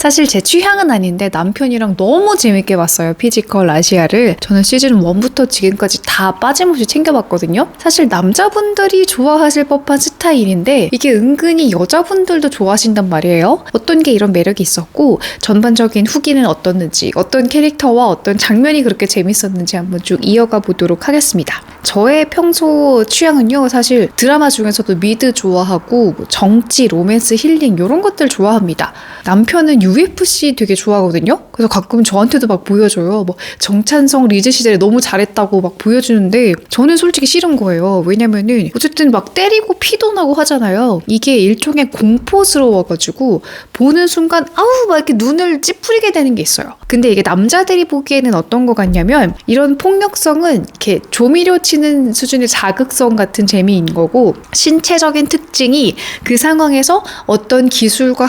사실 제 취향은 아닌데 남편이랑 너무 재밌게 봤어요. 피지컬 아시아를. 저는 시즌 1부터 지금까지 다 빠짐없이 챙겨봤거든요. 사실 남자분들이 좋아하실 법한 스타일인데 이게 은근히 여자분들도 좋아하신단 말이에요. 어떤 게 이런 매력이 있었고 전반적인 후기는 어떻는지, 어떤 캐릭터와 어떤 장면이 그렇게 재밌었는지 한번 쭉 이어가 보도록 하겠습니다. 저의 평소 취향은요, 사실 드라마 중에서도 미드 좋아하고 정치, 로맨스, 힐링 이런 것들 좋아합니다. 남편은 UFC 되게 좋아하거든요. 그래서 가끔 저한테도 막 보여줘요. 뭐 정찬성 리즈 시절에 너무 잘했다고 막 보여주는데 저는 솔직히 싫은 거예요. 왜냐면은 어쨌든 막 때리고 피도 나고 하잖아요. 이게 일종의 공포스러워가지고 보는 순간 아우 막 이렇게 눈을 찌푸리게 되는 게 있어요. 근데 이게 남자들이 보기에는 어떤 것 같냐면 이런 폭력성은 이렇게 조미료 치는 수준의 자극성 같은 재미인 거고 신체적인 특징이 그 상황에서 어떤 기술과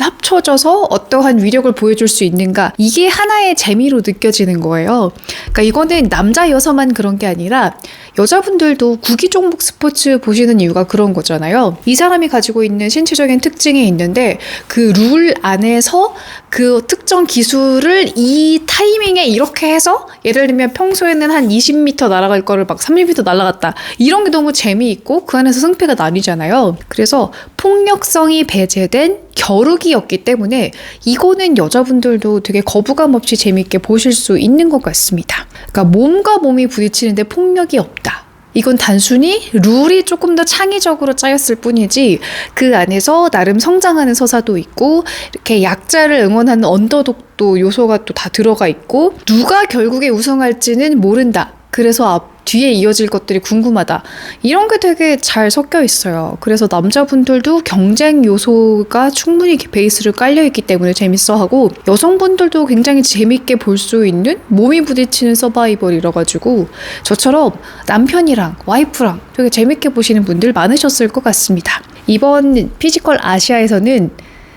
합쳐져서 어떠한 위력을 보여줄 수 있는가 이게 하나의 재미로 느껴지는 거예요. 그러니까 이거는 남자 여서만 그런 게 아니라 여자분들도 구기 종목 스포츠 보시는 이유가 그런 거잖아요. 이 사람이 가지고 있는 신체적인 특징이 있는데 그 룰 안에서 그 특정 기술을 이 타이밍에 이렇게 해서 예를 들면 평소에는 한 20m 날아갈 거를 막 30m 날아갔다. 이런 게 너무 재미있고 그 안에서 승패가 나뉘잖아요. 그래서 폭력성이 배제된 겨루기였기 때문에 이거는 여자분들도 되게 거부감 없이 재미있게 보실 수 있는 것 같습니다. 그러니까 몸과 몸이 부딪히는데 폭력이 없다. 이건 단순히 룰이 조금 더 창의적으로 짜였을 뿐이지 그 안에서 나름 성장하는 서사도 있고 이렇게 약자를 응원하는 언더독도 요소가 또 다 들어가 있고 누가 결국에 우승할지는 모른다. 그래서 뒤에 이어질 것들이 궁금하다. 이런 게 되게 잘 섞여 있어요. 그래서 남자분들도 경쟁 요소가 충분히 베이스를 깔려있기 때문에 재밌어하고 여성분들도 굉장히 재밌게 볼 수 있는 몸이 부딪히는 서바이벌이라 가지고 저처럼 남편이랑 와이프랑 되게 재밌게 보시는 분들 많으셨을 것 같습니다. 이번 피지컬 아시아에서는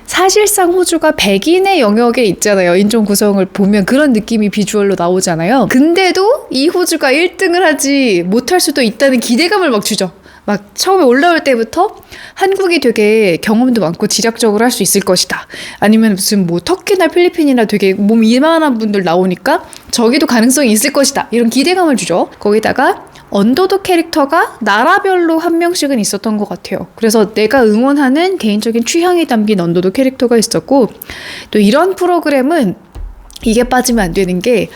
사실상 호주가 백인의 영역에 있잖아요. 인종 구성을 보면 그런 느낌이 비주얼로 나오잖아요. 근데도 이 호주가 1등을 하지 못할 수도 있다는 기대감을 막 주죠. 막 처음에 올라올 때부터 한국이 되게 경험도 많고 지략적으로 할 수 있을 것이다. 아니면 무슨 뭐 터키나 필리핀이나 되게 몸 이만한 분들 나오니까 저기도 가능성이 있을 것이다. 이런 기대감을 주죠. 거기다가 언더독 캐릭터가 나라별로 한 명씩은 있었던 것 같아요. 그래서 내가 응원하는 개인적인 취향이 담긴 언더독 캐릭터가 있었고 또 이런 프로그램은 이게 빠지면 안 되는 게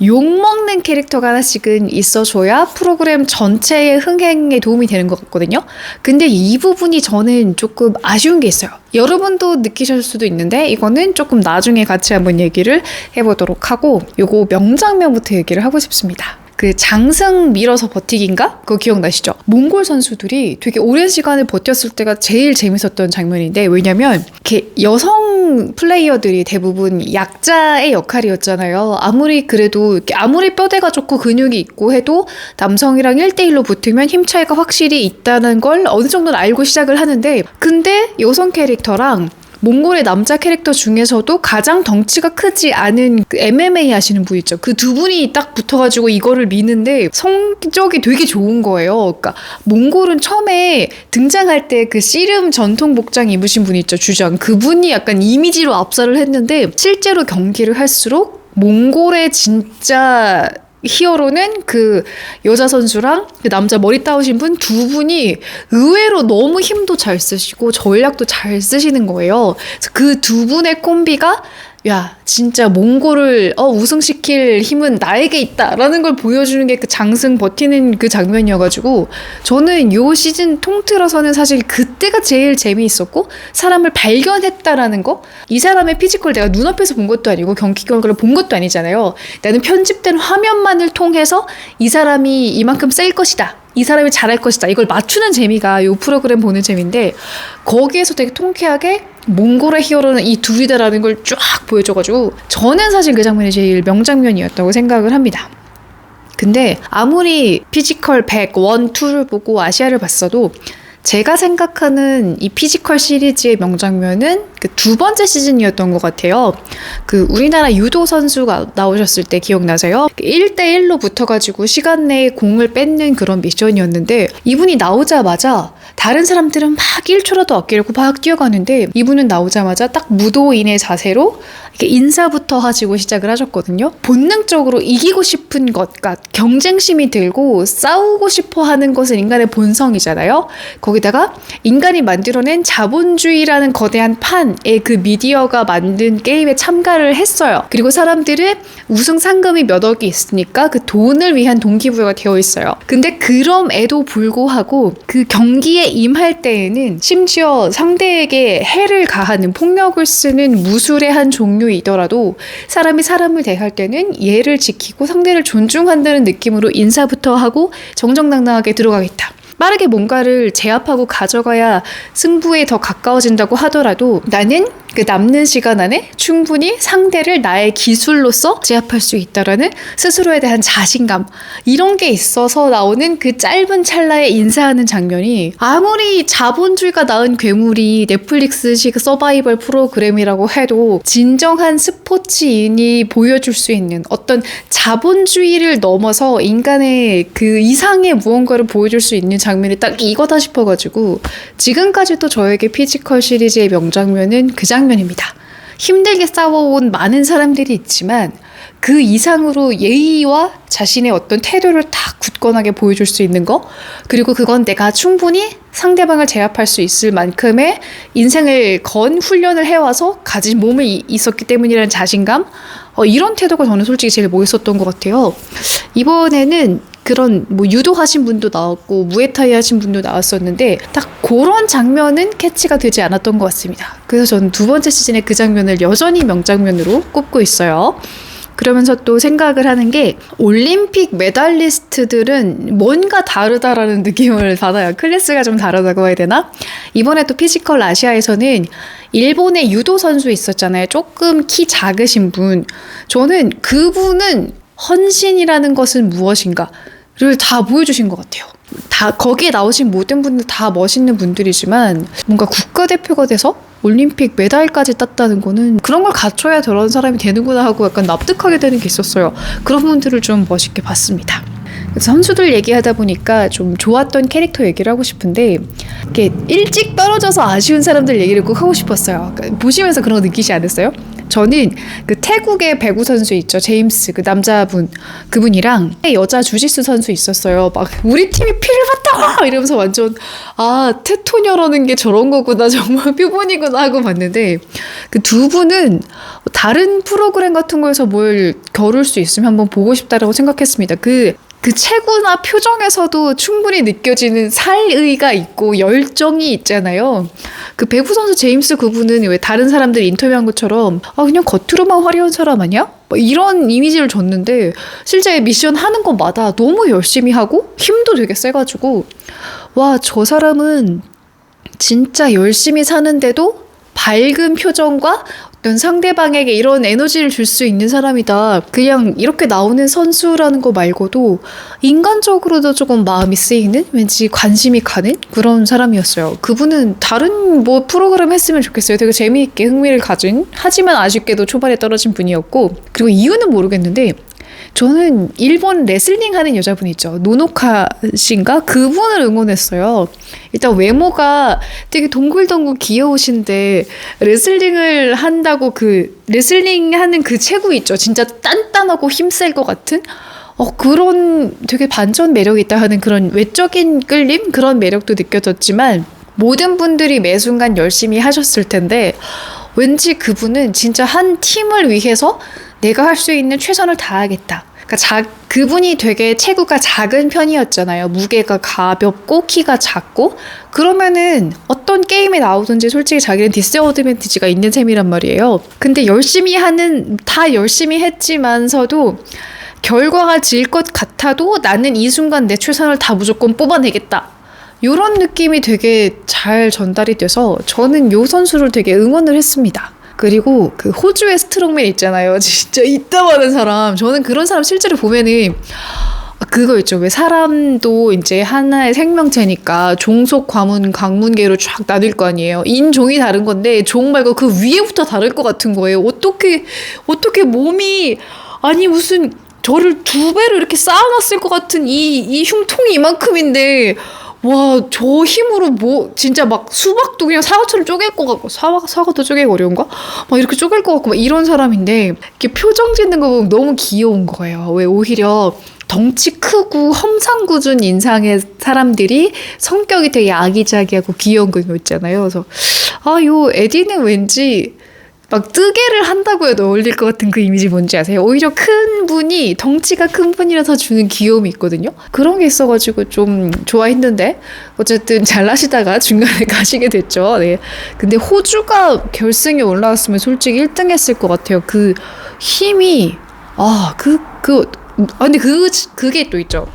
욕먹는 캐릭터가 하나씩은 있어줘야 프로그램 전체의 흥행에 도움이 되는 것 같거든요. 근데 이 부분이 저는 조금 아쉬운 게 있어요. 여러분도 느끼실 수도 있는데 이거는 조금 나중에 같이 한번 얘기를 해보도록 하고 요거 명장면부터 얘기를 하고 싶습니다. 그 장승 밀어서 버티기인가? 그거 기억나시죠? 몽골 선수들이 되게 오랜 시간을 버텼을 때가 제일 재밌었던 장면인데 왜냐면 이렇게 여성 플레이어들이 대부분 약자의 역할이었잖아요. 아무리 그래도 아무리 뼈대가 좋고 근육이 있고 해도 남성이랑 1대1로 붙으면 힘 차이가 확실히 있다는 걸 어느 정도는 알고 시작을 하는데 근데 여성 캐릭터랑 몽골의 남자 캐릭터 중에서도 가장 덩치가 크지 않은 그 MMA 하시는 분 있죠. 그 두 분이 딱 붙어가지고 이거를 미는데 성적이 되게 좋은 거예요. 그러니까 몽골은 처음에 등장할 때 그 씨름 전통 복장 입으신 분 있죠. 주장. 그분이 약간 이미지로 압살을 했는데 실제로 경기를 할수록 몽골의 진짜 히어로는 그 여자 선수랑 그 남자 머리 따오신 분 두 분이 의외로 너무 힘도 잘 쓰시고 전략도 잘 쓰시는 거예요. 그 두 분의 콤비가 야 진짜 몽골을 우승시킬 힘은 나에게 있다라는 걸 보여주는 게 그 장승 버티는 그 장면이어가지고 저는 요 시즌 통틀어서는 사실 그때가 제일 재미있었고 사람을 발견했다라는 거 이 사람의 피지컬 내가 눈앞에서 본 것도 아니고 경기 결과를 본 것도 아니잖아요. 나는 편집된 화면만을 통해서 이 사람이 이만큼 셀 것이다. 이 사람이 잘할 것이다. 이걸 맞추는 재미가 이 프로그램 보는 재미인데 거기에서 되게 통쾌하게 몽골의 히어로는 이 둘이다라는 걸 쫙 보여줘가지고 저는 사실 그 장면이 제일 명장면이었다고 생각을 합니다. 근데 아무리 피지컬 100, 1, 2를 보고 아시아를 봤어도 제가 생각하는 이 피지컬 시리즈의 명장면은 그 두 번째 시즌이었던 것 같아요. 그 우리나라 유도 선수가 나오셨을 때 기억나세요? 1대1로 붙어가지고 시간 내에 공을 뺏는 그런 미션이었는데 이분이 나오자마자 다른 사람들은 막 1초라도 아끼려고 막 뛰어가는데 이분은 나오자마자 딱 무도인의 자세로 이렇게 인사부터 하시고 시작을 하셨거든요. 본능적으로 이기고 싶은 것, 그러니까 경쟁심이 들고 싸우고 싶어 하는 것은 인간의 본성이잖아요. 거기다가 인간이 만들어낸 자본주의라는 거대한 판에 그 미디어가 만든 게임에 참가를 했어요. 그리고 사람들은 우승 상금이 몇 억이 있으니까 그 돈을 위한 동기부여가 되어 있어요. 근데 그럼에도 불구하고 그 경기에 임할 때에는 심지어 상대에게 해를 가하는 폭력을 쓰는 무술의 한 종류이더라도 사람이 사람을 대할 때는 예를 지키고 상대를 존중한다는 느낌으로 인사부터 하고 정정당당하게 들어가겠다. 빠르게 뭔가를 제압하고 가져가야 승부에 더 가까워진다고 하더라도 나는 그 남는 시간 안에 충분히 상대를 나의 기술로서 제압할 수 있다라는 스스로에 대한 자신감, 이런 게 있어서 나오는 그 짧은 찰나에 인사하는 장면이 아무리 자본주의가 낳은 괴물이 넷플릭스식 서바이벌 프로그램이라고 해도 진정한 스포츠인이 보여줄 수 있는 어떤 자본주의를 넘어서 인간의 그 이상의 무언가를 보여줄 수 있는 장면이 딱 이거다 싶어가지고 지금까지도 저에게 피지컬 시리즈의 명장면은 그 장면입니다. 힘들게 싸워온 많은 사람들이 있지만 그 이상으로 예의와 자신의 어떤 태도를 다 굳건하게 보여줄 수 있는 거, 그리고 그건 내가 충분히 상대방을 제압할 수 있을 만큼의 인생을 건 훈련을 해와서 가진 몸이 있었기 때문이라는 자신감, 이런 태도가 저는 솔직히 제일 멋있었던 것 같아요. 이번에는 그런 뭐 유도하신 분도 나왔고 무에타이 하신 분도 나왔었는데 딱 그런 장면은 캐치가 되지 않았던 것 같습니다. 그래서 저는 두 번째 시즌의 그 장면을 여전히 명장면으로 꼽고 있어요. 그러면서 또 생각을 하는 게 올림픽 메달리스트들은 뭔가 다르다라는 느낌을 받아요. 클래스가 좀 다르다고 해야 되나? 이번에 또 피지컬 아시아에서는 일본의 유도 선수 있었잖아요. 조금 키 작으신 분. 저는 그분은 헌신이라는 것은 무엇인가를 다 보여주신 것 같아요. 다 거기에 나오신 모든 분들 다 멋있는 분들이지만 뭔가 국가대표가 돼서 올림픽 메달까지 땄다는 거는 그런 걸 갖춰야 저런 사람이 되는구나 하고 약간 납득하게 되는 게 있었어요. 그런 분들을 좀 멋있게 봤습니다. 선수들 얘기하다 보니까 좀 좋았던 캐릭터 얘기를 하고 싶은데 이렇게 일찍 떨어져서 아쉬운 사람들 얘기를 꼭 하고 싶었어요. 그러니까 보시면서 그런 거 느끼지 않았어요? 저는 그 태국의 배구 선수 있죠, 제임스, 그 남자분, 그분이랑 여자 주짓수 선수 있었어요. 막 우리 팀이 피를 봤다 이러면서 완전 테토녀라는 게 저런 거구나, 정말 표본이구나 하고 봤는데 그 두 분은 다른 프로그램 같은 거에서 뭘 겨룰 수 있으면 한번 보고 싶다라고 생각했습니다. 그 체구나 표정에서도 충분히 느껴지는 살의가 있고 열정이 있잖아요. 그 배구 선수 제임스 그분은 왜 다른 사람들 인터뷰한 것처럼 그냥 겉으로만 화려한 사람 아니야? 이런 이미지를 줬는데 실제 미션 하는 것마다 너무 열심히 하고 힘도 되게 세가지고 와, 저 사람은 진짜 열심히 사는데도 밝은 표정과 어떤 상대방에게 이런 에너지를 줄 수 있는 사람이다. 그냥 이렇게 나오는 선수라는 거 말고도 인간적으로도 조금 마음이 쓰이는, 왠지 관심이 가는 그런 사람이었어요. 그분은 다른 뭐 프로그램 했으면 좋겠어요. 되게 재미있게 흥미를 가진, 하지만 아쉽게도 초반에 떨어진 분이었고, 그리고 이유는 모르겠는데 저는 일본 레슬링 하는 여자분 있죠, 노노카 씨인가? 그분을 응원했어요. 일단 외모가 되게 동글동글 귀여우신데 레슬링을 한다고 그 레슬링 하는 그 체구 있죠, 진짜 단단하고 힘셀 것 같은 그런 되게 반전 매력이 있다 하는 그런 외적인 끌림, 그런 매력도 느껴졌지만 모든 분들이 매 순간 열심히 하셨을 텐데 왠지 그분은 진짜 한 팀을 위해서 내가 할 수 있는 최선을 다하겠다. 그러니까 그분이 되게 체구가 작은 편이었잖아요. 무게가 가볍고 키가 작고, 그러면은 어떤 게임에 나오든지 솔직히 자기는 디스어드밴티지가 있는 셈이란 말이에요. 근데 다 열심히 했지만서도 결과가 질 것 같아도 나는 이 순간 내 최선을 다 무조건 뽑아내겠다. 이런 느낌이 되게 잘 전달이 돼서 저는 이 선수를 되게 응원을 했습니다. 그리고 그 호주의 스트롱맨 있잖아요. 진짜 이따 많은 사람. 저는 그런 사람 실제로 보면은 그거 있죠. 왜 사람도 이제 하나의 생명체니까 종속, 과문, 강문계로 쫙 나뉠 거 아니에요. 인종이 다른 건데 종 말고 그 위에부터 다를 것 같은 거예요. 어떻게 몸이, 아니 무슨 저를 2배로 이렇게 쌓아놨을 것 같은 이 흉통이 이만큼인데, 와, 저 힘으로 뭐 진짜 막 수박도 그냥 사과처럼 쪼갤 것 같고, 사과도 쪼개기 어려운가? 막 이렇게 쪼갤 것 같고 막 이런 사람인데, 이렇게 표정 짓는 거 보면 너무 귀여운 거예요. 왜 오히려 덩치 크고 험상궂은 인상의 사람들이 성격이 되게 아기자기하고 귀여운 거 있잖아요. 그래서 요 에디는 왠지 막 뜨개를 한다고 해도 어울릴 것 같은 그 이미지 뭔지 아세요? 오히려 큰 분이, 덩치가 큰 분이라서 주는 귀여움이 있거든요. 그런 게 있어가지고 좀 좋아했는데 어쨌든 잘나시다가 중간에 가시게 됐죠. 네. 근데 호주가 결승에 올라왔으면 솔직히 1등 했을 것 같아요. 그 힘이, 근데 그게 또 있죠.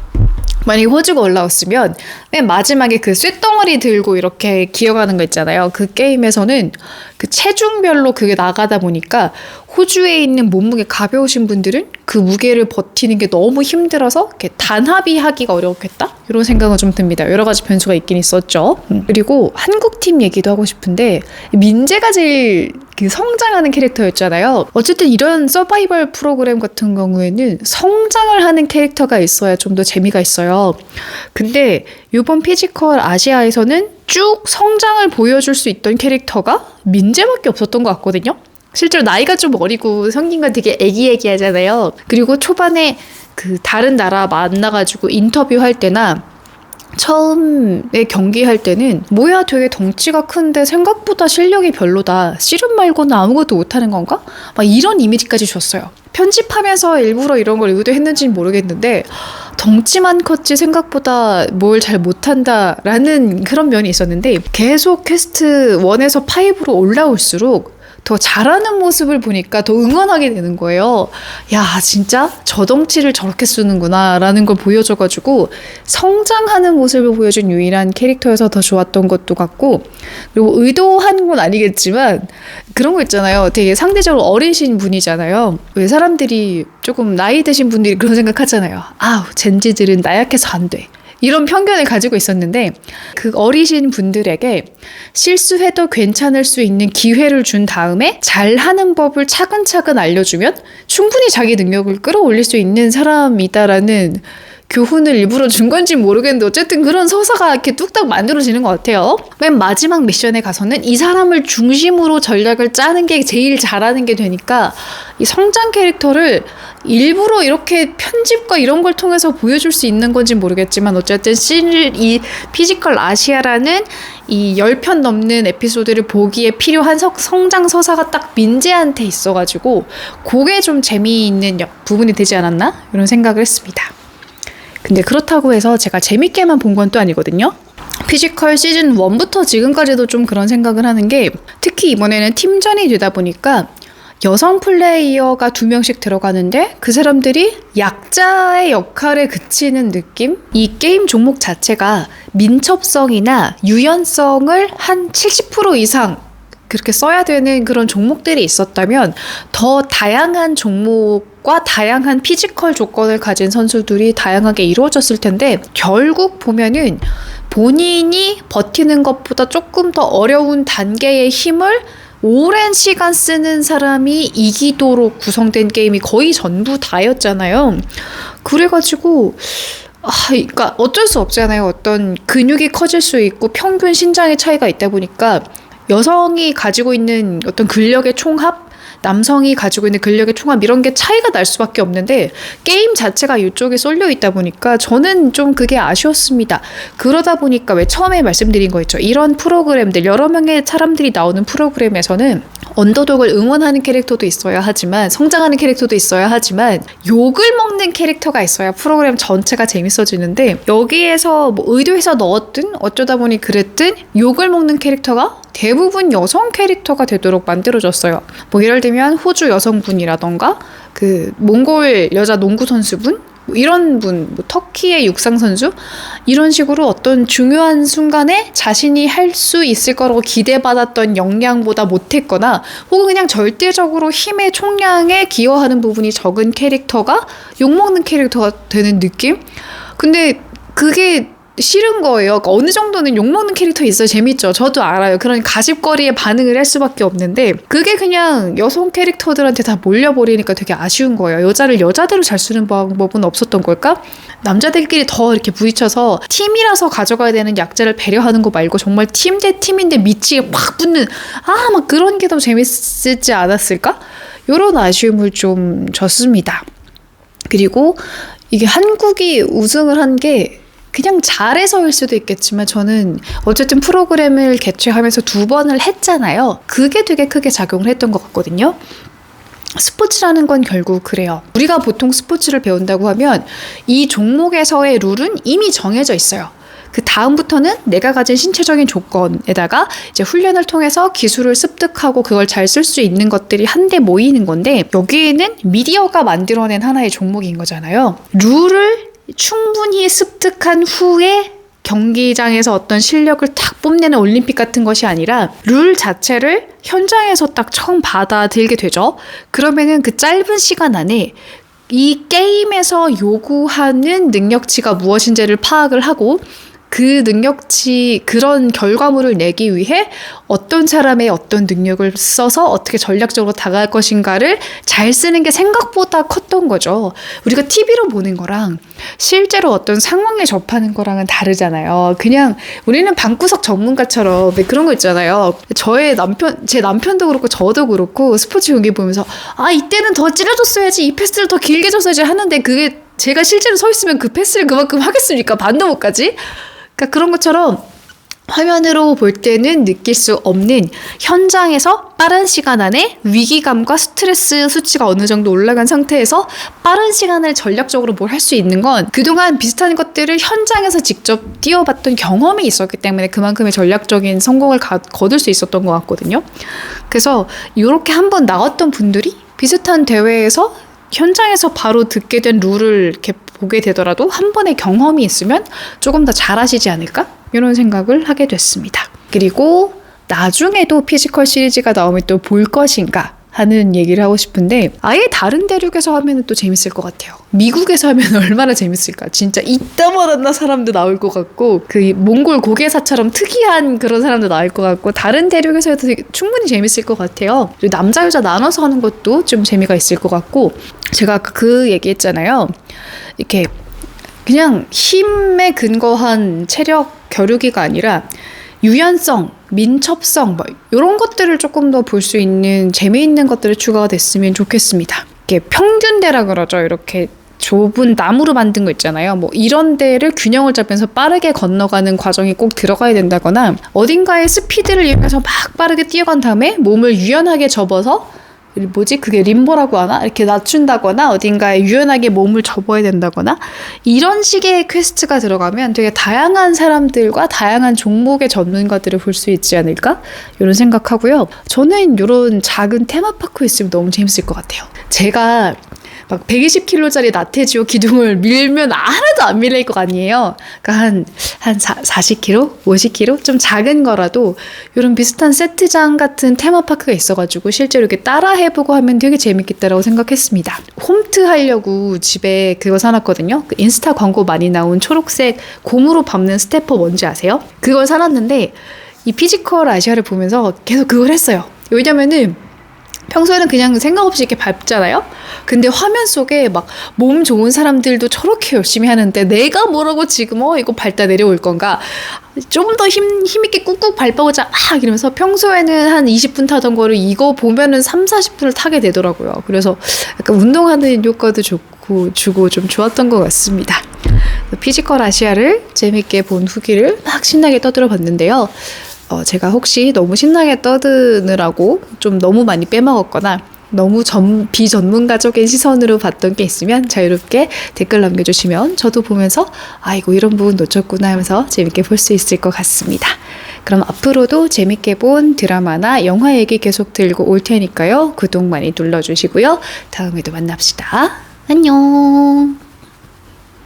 만약에 호주가 올라왔으면 맨 마지막에 그 쇳덩어리 들고 이렇게 기어가는 거 있잖아요. 그 게임에서는 그 체중별로 그게 나가다 보니까 호주에 있는 몸무게 가벼우신 분들은 그 무게를 버티는 게 너무 힘들어서 이렇게 단합이 하기가 어려웠겠다? 이런 생각은 좀 듭니다. 여러 가지 변수가 있긴 있었죠. 그리고 한국팀 얘기도 하고 싶은데, 민재가 제일 그 성장하는 캐릭터였잖아요. 어쨌든 이런 서바이벌 프로그램 같은 경우에는 성장을 하는 캐릭터가 있어야 좀 더 재미가 있어요. 근데 이번 피지컬 아시아에서는 쭉 성장을 보여줄 수 있던 캐릭터가 민재밖에 없었던 것 같거든요. 실제로 나이가 좀 어리고 생긴 건 되게 애기애기하잖아요. 그리고 초반에 그 다른 나라 만나가지고 인터뷰할 때나 처음에 경기할 때는 뭐야 되게 덩치가 큰데 생각보다 실력이 별로다. 씨름 말고는 아무것도 못하는 건가? 막 이런 이미지까지 줬어요. 편집하면서 일부러 이런 걸 의도했는지는 모르겠는데 덩치만 컸지 생각보다 뭘 잘 못한다라는 그런 면이 있었는데, 계속 퀘스트 1에서 5로 올라올수록 더 잘하는 모습을 보니까 더 응원하게 되는 거예요. 야, 진짜 저 덩치를 저렇게 쓰는구나 라는 걸 보여줘가지고 성장하는 모습을 보여준 유일한 캐릭터여서 더 좋았던 것도 같고, 그리고 의도한 건 아니겠지만 그런 거 있잖아요. 되게 상대적으로 어리신 분이잖아요. 왜 사람들이 조금 나이 드신 분들이 그런 생각하잖아요. 젠지들은 나약해서 안 돼. 이런 편견을 가지고 있었는데, 그 어리신 분들에게 실수해도 괜찮을 수 있는 기회를 준 다음에 잘하는 법을 차근차근 알려주면 충분히 자기 능력을 끌어올릴 수 있는 사람이다라는 교훈을 일부러 준 건지 모르겠는데 어쨌든 그런 서사가 이렇게 뚝딱 만들어지는 것 같아요. 맨 마지막 미션에 가서는 이 사람을 중심으로 전략을 짜는 게 제일 잘하는 게 되니까 이 성장 캐릭터를 일부러 이렇게 편집과 이런 걸 통해서 보여줄 수 있는 건지 모르겠지만 어쨌든 이 피지컬 아시아라는 이 10편 넘는 에피소드를 보기에 필요한 성장 서사가 딱 민재한테 있어가지고 그게 좀 재미있는 부분이 되지 않았나? 이런 생각을 했습니다. 근데 그렇다고 해서 제가 재밌게만 본 건 또 아니거든요. 피지컬 시즌 1부터 지금까지도 좀 그런 생각을 하는 게, 특히 이번에는 팀전이 되다 보니까 여성 플레이어가 2명씩 들어가는데 그 사람들이 약자의 역할에 그치는 느낌? 이 게임 종목 자체가 민첩성이나 유연성을 한 70% 이상 그렇게 써야 되는 그런 종목들이 있었다면 더 다양한 종목과 다양한 피지컬 조건을 가진 선수들이 다양하게 이루어졌을 텐데, 결국 보면은 본인이 버티는 것보다 조금 더 어려운 단계의 힘을 오랜 시간 쓰는 사람이 이기도록 구성된 게임이 거의 전부 다였잖아요. 그래가지고 그러니까 어쩔 수 없잖아요. 어떤 근육이 커질 수 있고 평균 신장의 차이가 있다 보니까 여성이 가지고 있는 어떤 근력의 총합, 남성이 가지고 있는 근력의 총합, 이런 게 차이가 날 수밖에 없는데 게임 자체가 이쪽에 쏠려 있다 보니까 저는 좀 그게 아쉬웠습니다. 그러다 보니까 왜 처음에 말씀드린 거 있죠. 이런 프로그램들, 여러 명의 사람들이 나오는 프로그램에서는 언더독을 응원하는 캐릭터도 있어야 하지만, 성장하는 캐릭터도 있어야 하지만, 욕을 먹는 캐릭터가 있어야 프로그램 전체가 재밌어지는데, 여기에서 뭐 의도해서 넣었든 어쩌다 보니 그랬든 욕을 먹는 캐릭터가 대부분 여성 캐릭터가 되도록 만들어졌어요. 뭐 예를 들면 호주 여성분이라던가 그 몽골 여자 농구 선수분, 뭐 이런 분, 뭐 터키의 육상 선수 이런 식으로 어떤 중요한 순간에 자신이 할 수 있을 거라고 기대받았던 역량보다 못했거나 혹은 그냥 절대적으로 힘의 총량에 기여하는 부분이 적은 캐릭터가 욕먹는 캐릭터가 되는 느낌? 근데 그게 싫은 거예요. 그러니까 어느 정도는 욕먹는 캐릭터 있어야 재밌죠. 저도 알아요. 그런 가십거리에 반응을 할 수밖에 없는데 그게 그냥 여성 캐릭터들한테 다 몰려버리니까 되게 아쉬운 거예요. 여자를 여자대로 잘 쓰는 방법은 없었던 걸까? 남자들끼리 더 이렇게 부딪혀서 팀이라서 가져가야 되는 약자를 배려하는 거 말고 정말 팀 대 팀인데 밑이 확 붙는 막 그런 게 더 재밌지 않았을까? 이런 아쉬움을 좀 줬습니다. 그리고 이게 한국이 우승을 한 게 그냥 잘해서일 수도 있겠지만 저는 어쨌든 프로그램을 개최하면서 2번을 했잖아요. 그게 되게 크게 작용을 했던 것 같거든요. 스포츠라는 건 결국 그래요. 우리가 보통 스포츠를 배운다고 하면 이 종목에서의 룰은 이미 정해져 있어요. 그 다음부터는 내가 가진 신체적인 조건에다가 이제 훈련을 통해서 기술을 습득하고 그걸 잘 쓸 수 있는 것들이 한데 모이는 건데 여기에는 미디어가 만들어낸 하나의 종목인 거잖아요. 룰을 충분히 습득한 후에 경기장에서 어떤 실력을 탁 뽐내는 올림픽 같은 것이 아니라 룰 자체를 현장에서 딱 처음 받아들게 되죠. 그러면은 그 짧은 시간 안에 이 게임에서 요구하는 능력치가 무엇인지를 파악을 하고 그 능력치, 그런 결과물을 내기 위해 어떤 사람의 어떤 능력을 써서 어떻게 전략적으로 다가갈 것인가를 잘 쓰는 게 생각보다 컸던 거죠. 우리가 TV로 보는 거랑 실제로 어떤 상황에 접하는 거랑은 다르잖아요. 그냥 우리는 방구석 전문가처럼 그런 거 있잖아요. 제 남편도 그렇고 저도 그렇고 스포츠 경기 보면서 이때는 더 찔러줬어야지, 이 패스를 더 길게 줬어야지 하는데 그게 제가 실제로 서 있으면 그 패스를 그만큼 하겠습니까? 반도 못 가지? 그러니까 그런 것처럼 화면으로 볼 때는 느낄 수 없는 현장에서 빠른 시간 안에 위기감과 스트레스 수치가 어느 정도 올라간 상태에서 빠른 시간을 전략적으로 뭘 할 수 있는 건 그동안 비슷한 것들을 현장에서 직접 뛰어봤던 경험이 있었기 때문에 그만큼의 전략적인 성공을 거둘 수 있었던 것 같거든요. 그래서 이렇게 한번 나왔던 분들이 비슷한 대회에서 현장에서 바로 듣게 된 룰을 이렇게 보게 되더라도 한 번의 경험이 있으면 조금 더 잘하시지 않을까? 이런 생각을 하게 됐습니다. 그리고 나중에도 피지컬 시리즈가 나오면 또 볼 것인가 하는 얘기를 하고 싶은데 아예 다른 대륙에서 하면 또 재밌을 것 같아요. 미국에서 하면 얼마나 재밌을까? 진짜 이따만한 사람도 나올 것 같고 그 몽골 고개사처럼 특이한 그런 사람도 나올 것 같고 다른 대륙에서 해도 충분히 재밌을 것 같아요. 그리고 남자 여자 나눠서 하는 것도 좀 재미가 있을 것 같고 제가 아까 그 얘기했잖아요. 이렇게 그냥 힘에 근거한 체력 겨루기가 아니라 유연성, 민첩성 이런 것들을 조금 더 볼 수 있는 재미있는 것들이 추가가 됐으면 좋겠습니다. 이게 평균대라 그러죠. 이렇게 좁은 나무로 만든 거 있잖아요. 이런 데를 균형을 잡면서 빠르게 건너가는 과정이 꼭 들어가야 된다거나 어딘가에 스피드를 이용해서 막 빠르게 뛰어간 다음에 몸을 유연하게 접어서 그게 림보라고 하나? 이렇게 낮춘다거나 어딘가에 유연하게 몸을 접어야 된다거나 이런 식의 퀘스트가 들어가면 되게 다양한 사람들과 다양한 종목의 전문가들을 볼 수 있지 않을까? 이런 생각하고요. 저는 이런 작은 테마파크 있으면 너무 재밌을 것 같아요. 제가 막 120kg짜리 나태지오 기둥을 밀면 하나도 안 밀릴 것 아니에요. 그러니까 한 40kg? 50kg? 좀 작은 거라도 이런 비슷한 세트장 같은 테마파크가 있어가지고 실제로 이렇게 따라 해보고 하면 되게 재밌겠다라고 생각했습니다. 홈트 하려고 집에 그거 사놨거든요. 그 인스타 광고 많이 나온 초록색 고무로 밟는 스태퍼 뭔지 아세요? 그걸 사놨는데 이 피지컬 아시아를 보면서 계속 그걸 했어요. 왜냐면은 평소에는 그냥 생각 없이 이렇게 밟잖아요? 근데 화면 속에 막 몸 좋은 사람들도 저렇게 열심히 하는데 내가 뭐라고 지금 이거 밟다 내려올 건가? 좀 더 힘있게 꾹꾹 밟아보자 이러면서 평소에는 한 20분 타던 거를 이거 보면은 30-40분을 타게 되더라고요. 그래서 약간 운동하는 효과도 주고 좀 좋았던 것 같습니다. 피지컬 아시아를 재밌게 본 후기를 막 신나게 떠들어 봤는데요. 제가 혹시 너무 신나게 떠드느라고 좀 너무 많이 빼먹었거나 너무 비전문가적인 시선으로 봤던 게 있으면 자유롭게 댓글 남겨주시면 저도 보면서 아이고 이런 부분 놓쳤구나 하면서 재밌게 볼 수 있을 것 같습니다. 그럼 앞으로도 재밌게 본 드라마나 영화 얘기 계속 들고 올 테니까요. 구독 많이 눌러주시고요. 다음에도 만납시다. 안녕.